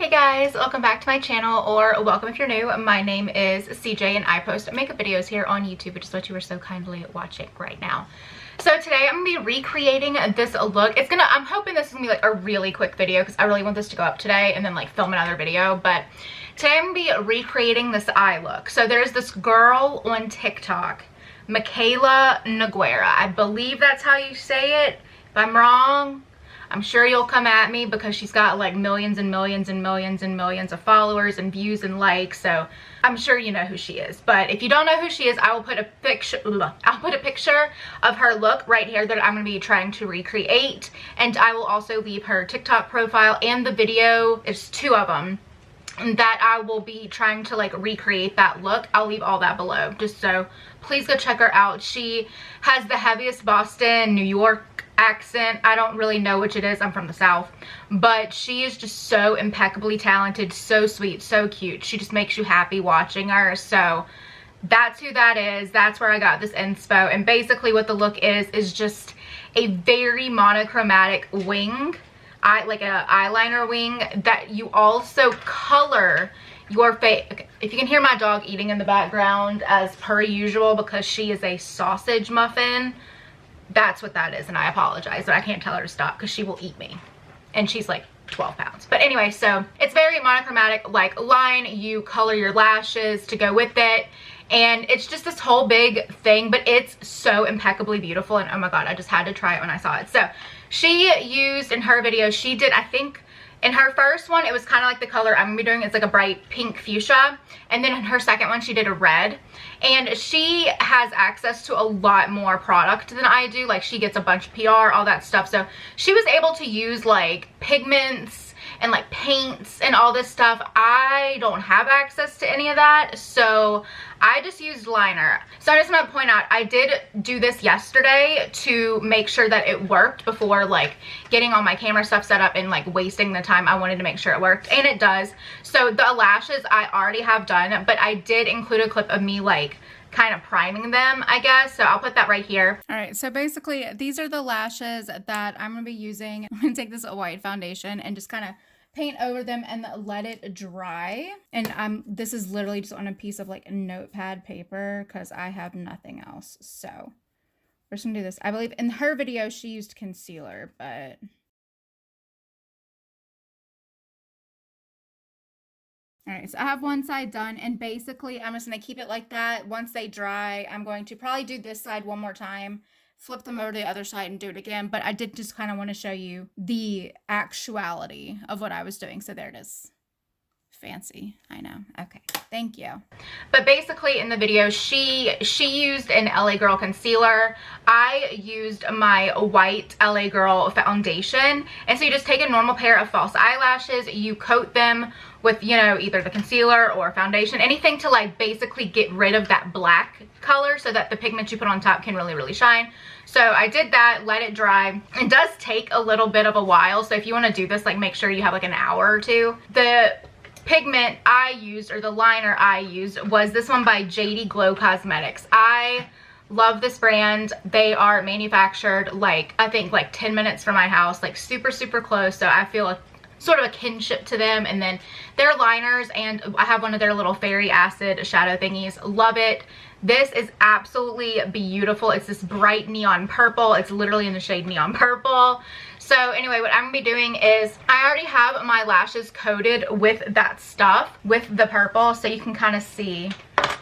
Hey guys, welcome back to my channel, or welcome if you're new. My name is CJ and I post makeup videos here on YouTube, which is what you are so kindly watching right now. So today I'm gonna be recreating this look. I'm hoping this is gonna be like a really quick video because I really want this to go up today and then like film another video. But today I'm gonna be recreating this eye look. So there's this girl on TikTok, Michaela Noguera. I believe that's how you say it. If I'm wrong, I'm sure you'll come at me because she's got like millions and millions and millions and millions of followers and views and likes, so I'm sure you know who she is. But if you don't know who she is, I will put a picture of her look right here that I'm going to be trying to recreate, and I will also leave her TikTok profile and the video, there's two of them, that I will be trying to like recreate that look. I'll leave all that below, just so please go check her out. She has the heaviest Boston, New York accent. I don't really know which it is. I'm from the South, but she is just so impeccably talented, so sweet, so cute. She just makes you happy watching her. So that's who that is. That's where I got this inspo. And basically what the look is just a very monochromatic wing, like an eyeliner wing, that you also color your face. If you can hear my dog eating in the background as per usual because she is a sausage muffin, that's what that is, and I apologize, but I can't tell her to stop because she will eat me, and she's like 12 pounds. But anyway, so it's very monochromatic like line. You color your lashes to go with it, and it's just this whole big thing, but it's so impeccably beautiful. And oh my god, I just had to try it when I saw it. So she used in her video, she did, I think in her first one it was kind of like the color I'm gonna be doing, it's like a bright pink fuchsia, and then in her second one she did a red. And she has access to a lot more product than I do. Like, she gets a bunch of PR, all that stuff. So she was able to use like pigments and like paints and all this stuff. I don't have access to any of that, so I just used liner. So I just want to point out, I did do this yesterday to make sure that it worked before like getting all my camera stuff set up and like wasting the time. I wanted to make sure it worked, and it does. So the lashes I already have done, but I did include a clip of me like kind of priming them, I guess. So I'll put that right here. All right, so basically these are the lashes that I'm gonna be using. I'm gonna take this white foundation and just kind of paint over them and let it dry. And this is literally just on a piece of like notepad paper because I have nothing else. So we're just gonna do this. I believe in her video she used concealer, but all right, so I have one side done, and basically I'm just gonna keep it like that. Once they dry, I'm going to probably do this side one more time, flip them over to the other side and do it again. But I did just kind of want to show you the actuality of what I was doing. So there it is. Fancy, I know. Okay, thank you. But basically in the video she used an LA Girl concealer. I used my white LA Girl foundation. And so you just take a normal pair of false eyelashes, you coat them with, you know, either the concealer or foundation, anything to like basically get rid of that black color so that the pigment you put on top can really shine. So I did that, let it dry. It does take a little bit of a while, so if you want to do this, like, make sure you have like an hour or two. The pigment I used, or the liner I used, was this one by JD Glow Cosmetics. I love this brand. They are manufactured like, I think like 10 minutes from my house, like super close, so I feel like sort of a kinship to them. And then their liners, and I have one of their little fairy acid shadow thingies. Love it. This is absolutely beautiful. It's this bright neon purple. It's literally in the shade neon purple. So anyway, what I'm gonna be doing is I already have my lashes coated with that stuff, with the purple, so you can kind of see.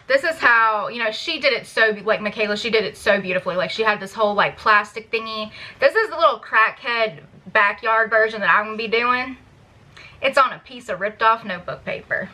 This is how, you know, she did it so, like Michaela, she did it so beautifully. Like, she had this whole like plastic thingy. This is the little crackhead backyard version that I'm gonna be doing. It's on a piece of ripped off notebook paper.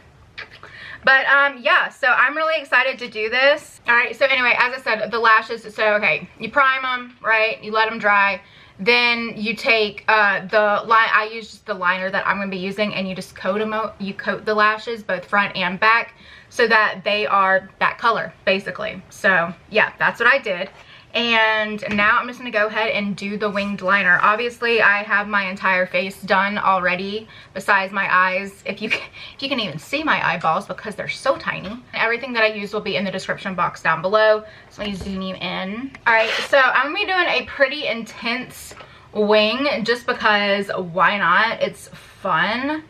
But yeah, so I'm really excited to do this. All right, so anyway, as I said, the lashes, so okay, you prime them, right? You let them dry. Then you take I use just the liner that I'm going to be using, and you just coat them out. You coat the lashes, both front and back, so that they are that color, basically. So yeah, that's what I did. And now I'm just going to go ahead and do the winged liner. Obviously, I have my entire face done already, besides my eyes. If you can even see my eyeballs because they're so tiny. Everything that I use will be in the description box down below. So let me zoom you in. Alright, so I'm going to be doing a pretty intense wing just because why not? It's fun.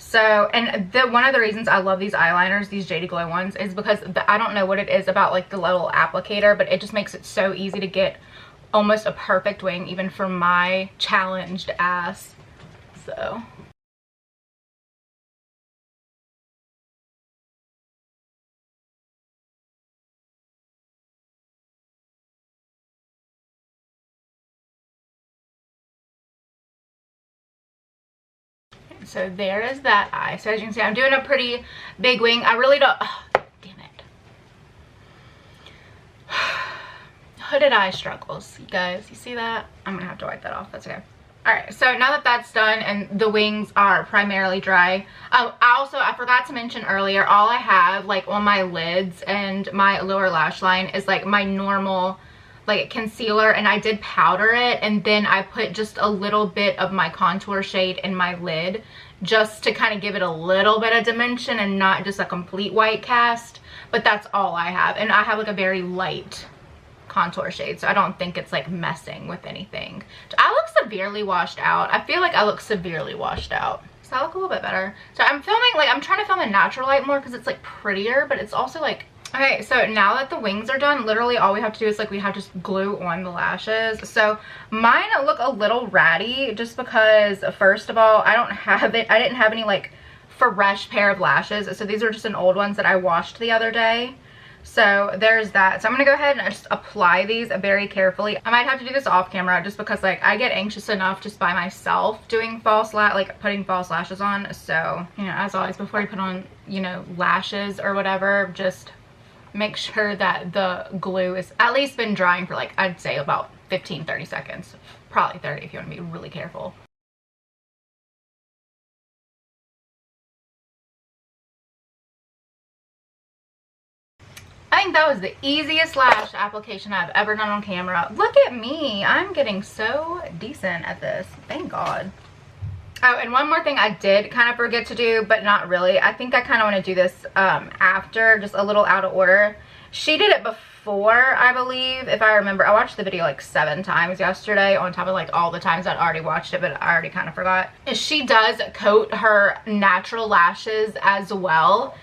So, and one of the reasons I love these eyeliners, these Jady Glow ones, is because I don't know what it is about like the little applicator, but it just makes it so easy to get almost a perfect wing, even for my challenged ass. So. So there is that eye. So as you can see, I'm doing a pretty big wing. I really don't, oh, damn it. Hooded eye struggles, you guys. You see that? I'm gonna have to wipe that off. That's okay. Alright, so now that that's done and the wings are primarily dry, I forgot to mention earlier, all I have like on my lids and my lower lash line is like my normal like concealer, and I did powder it, and then I put just a little bit of my contour shade in my lid just to kind of give it a little bit of dimension and not just a complete white cast. But that's all I have, and I have like a very light contour shade, so I don't think it's like messing with anything. I look severely washed out. I feel like I look severely washed out. So I look a little bit better. So I'm filming, like I'm trying to film in natural light more because it's like prettier, but it's also like, okay, so now that the wings are done, literally all we have to do is like we have just glue on the lashes. So mine look a little ratty just because, first of all, I didn't have any like fresh pair of lashes. So these are just an old ones that I washed the other day. So there's that. So I'm gonna go ahead and just apply these very carefully. I might have to do this off camera just because like I get anxious enough just by myself doing putting false lashes on. So, you know, as always, before you put on, you know, lashes or whatever, just make sure that the glue is at least been drying for like, I'd say about 15-30 seconds. Probably 30 if you want to be really careful. I think that was the easiest lash application I've ever done on camera. Look at me. I'm getting so decent at this. Thank God. Oh, and one more thing I did kind of forget to do, but not really. I think I kind of want to do this after, just a little out of order. She did it before, I believe, if I remember. I watched the video like 7 times yesterday on top of like all the times I'd already watched it, but I already kind of forgot. She does coat her natural lashes as well.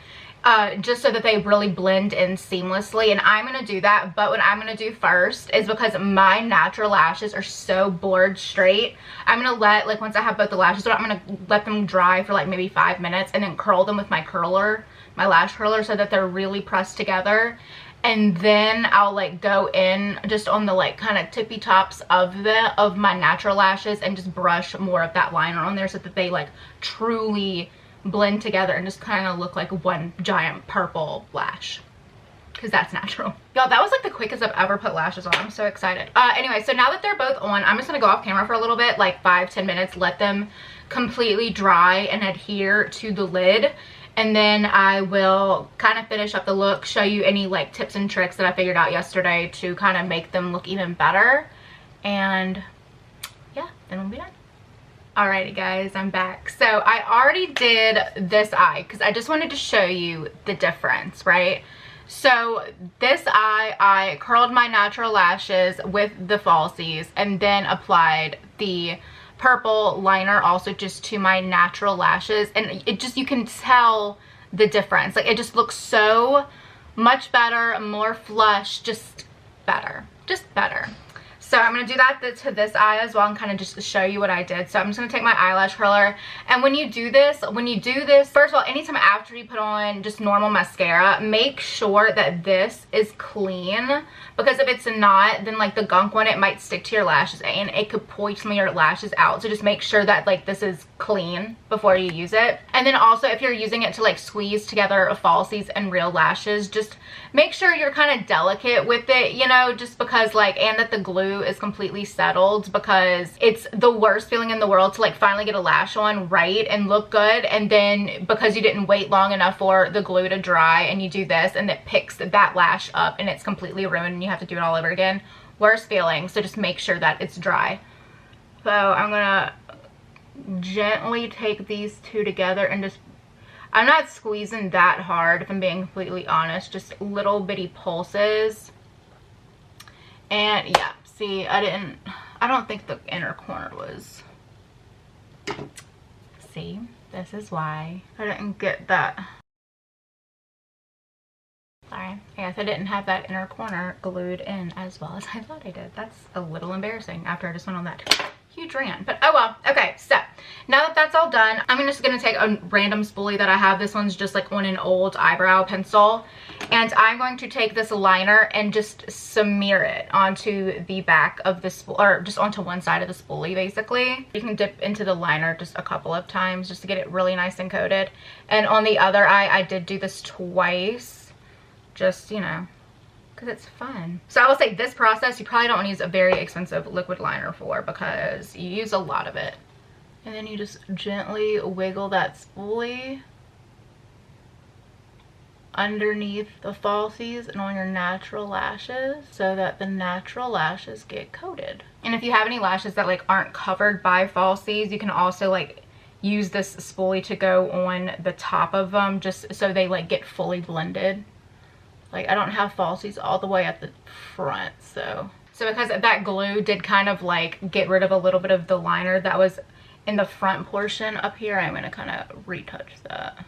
Just so that they really blend in seamlessly, and I'm gonna do that. But what I'm gonna do first is, because my natural lashes are so bored straight, I'm gonna let, like, once I have both the lashes on, I'm gonna let them dry for like maybe 5 minutes and then curl them with my curler, my lash curler, so that they're really pressed together. And then I'll like go in just on the like kind of tippy tops of my natural lashes and just brush more of that liner on there so that they like truly blend together and just kind of look like one giant purple lash, because that's natural. Y'all, that was like the quickest I've ever put lashes on. I'm so excited. Anyway, so now that they're both on, I'm just gonna go off camera for a little bit, like 5-10 minutes, let them completely dry and adhere to the lid, and then I will kind of finish up the look, show you any like tips and tricks that I figured out yesterday to kind of make them look even better, and yeah, then we'll be done. Alrighty guys, I'm back. So I already did this eye because I just wanted to show you the difference, right? So this eye, I curled my natural lashes with the falsies and then applied the purple liner also just to my natural lashes, and it just, you can tell the difference. Like, it just looks so much better, more flush, just better. So I'm going to do that to this eye as well and kind of just show you what I did. So I'm just going to take my eyelash curler, and when you do this, first of all, anytime after you put on just normal mascara, make sure that this is clean, because if it's not, then like the gunk one, it might stick to your lashes and it could pull some of your lashes out. So just make sure that like this is clean before you use it. And then also, if you're using it to like squeeze together falsies and real lashes, just make sure you're kind of delicate with it, you know, just because like, and that the glue is completely settled, because it's the worst feeling in the world to like finally get a lash on right and look good, and then because you didn't wait long enough for the glue to dry and you do this and it picks that lash up and it's completely ruined and you have to do it all over again. Worst feeling. So just make sure that it's dry. So I'm gonna gently take these two together and just, I'm not squeezing that hard if I'm being completely honest, just little bitty pulses. And yeah, see, I don't think the inner corner was, see, This is why I didn't get that. Sorry, I guess I didn't have that inner corner glued in as well as I thought I did. That's a little embarrassing after I just went on that huge rant, but oh well. Okay, so now that that's all done, I'm just gonna take a random spoolie that I have. This one's just like on an old eyebrow pencil, and I'm going to take this liner and just smear it onto the back of the spool, or just onto one side of the spoolie basically. You can dip into the liner just a couple of times just to get it really nice and coated. And on the other eye, I did do this twice, just, you know, because it's fun. So I will say this process you probably don't want to use a very expensive liquid liner for, because you use a lot of it. And then you just gently wiggle that spoolie underneath the falsies and on your natural lashes so that the natural lashes get coated. And if you have any lashes that like aren't covered by falsies, you can also like use this spoolie to go on the top of them just so they like get fully blended. Like, I don't have falsies all the way at the front, so because that glue did kind of like get rid of a little bit of the liner that was in the front portion up here, I'm gonna kind of retouch that.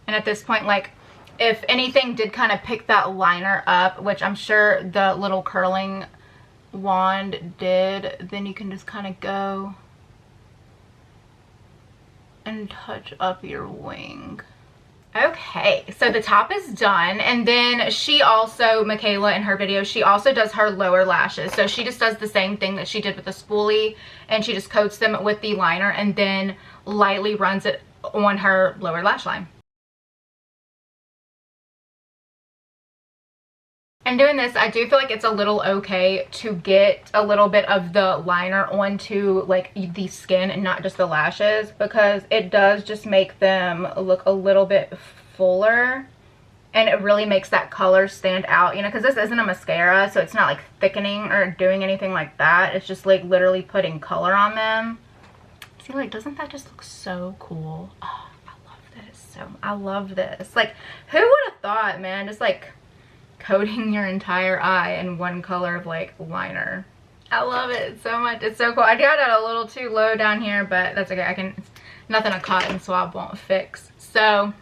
And at this point, like, if anything did kind of pick that liner up, which I'm sure the little curling wand did, then you can just kind of go and touch up your wing. Okay, so the top is done, and then she also, Michaela, in her video, she also does her lower lashes. So she just does the same thing that she did with the spoolie, and she just coats them with the liner and then lightly runs it on her lower lash line. And doing this, I do feel like it's a little okay to get a little bit of the liner onto like the skin and not just the lashes, because it does just make them look a little bit fuller, and it really makes that color stand out, you know, because this isn't a mascara, so it's not like thickening or doing anything like that. It's just like literally putting color on them. See, like, doesn't that just look so cool? Oh, I love this. So I love this. Like, who would have thought, man? Just like coating your entire eye in one color of like liner. I love it so much. It's so cool. I got it a little too low down here, but that's okay. I can, nothing a cotton swab won't fix. So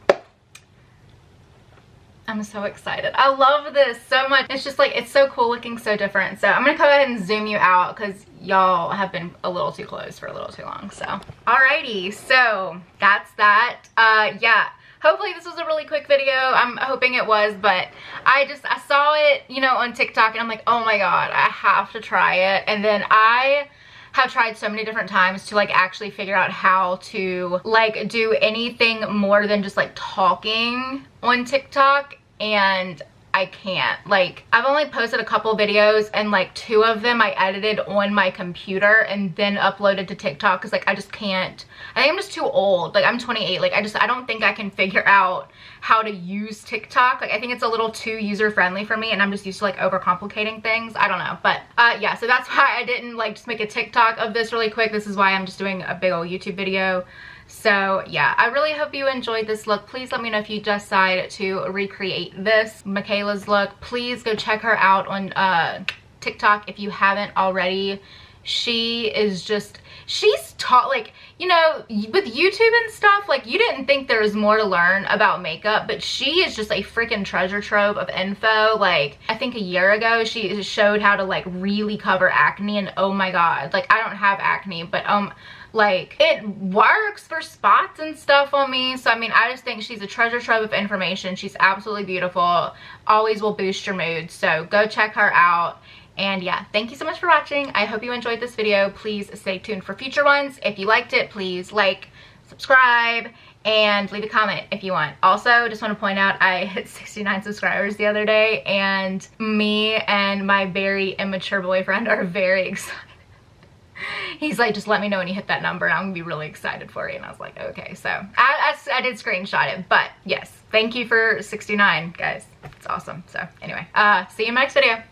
I'm so excited. I love this so much. It's just like, it's so cool looking, so different. So I'm gonna go ahead and zoom you out because y'all have been a little too close for a little too long. So alrighty, so that's that. Yeah, hopefully this was a really quick video. I'm hoping it was, but I saw it, you know, on TikTok, and I'm like, oh my god, I have to try it. And then I have tried so many different times to like actually figure out how to like do anything more than just like talking on TikTok, and I can't. Like, I've only posted a couple videos, and like 2 of them I edited on my computer and then uploaded to TikTok, because like I just can't. I think I'm just too old. Like, I'm 28. Like, I don't think I can figure out how to use TikTok. Like, I think it's a little too user friendly for me, and I'm just used to like overcomplicating things. I don't know, but yeah, so that's why I didn't like just make a TikTok of this really quick. This is why I'm just doing a big old YouTube video. So yeah, I really hope you enjoyed this look. Please let me know if you decide to recreate this Michaela's look. Please go check her out on TikTok if you haven't already. She is just, she's taught, like, you know, with YouTube and stuff, like, you didn't think there was more to learn about makeup, but she is just a freaking treasure trove of info. Like, I think a year ago she showed how to like really cover acne, and oh my god, like, I don't have acne, but like, it works for spots and stuff on me. So I mean, I just think she's a treasure trove of information. She's absolutely beautiful, always will boost your mood. So go check her out. And yeah, thank you so much for watching. I hope you enjoyed this video. Please stay tuned for future ones. If you liked it, please like, subscribe, and leave a comment if you want. Also, just want to point out I hit 69 subscribers the other day, and me and my very immature boyfriend are very excited. He's like, just let me know when you hit that number and I'm gonna be really excited for you. And I was like, okay. So I did screenshot it, but yes, thank you for 69, guys. It's awesome. So anyway, see you in my next video.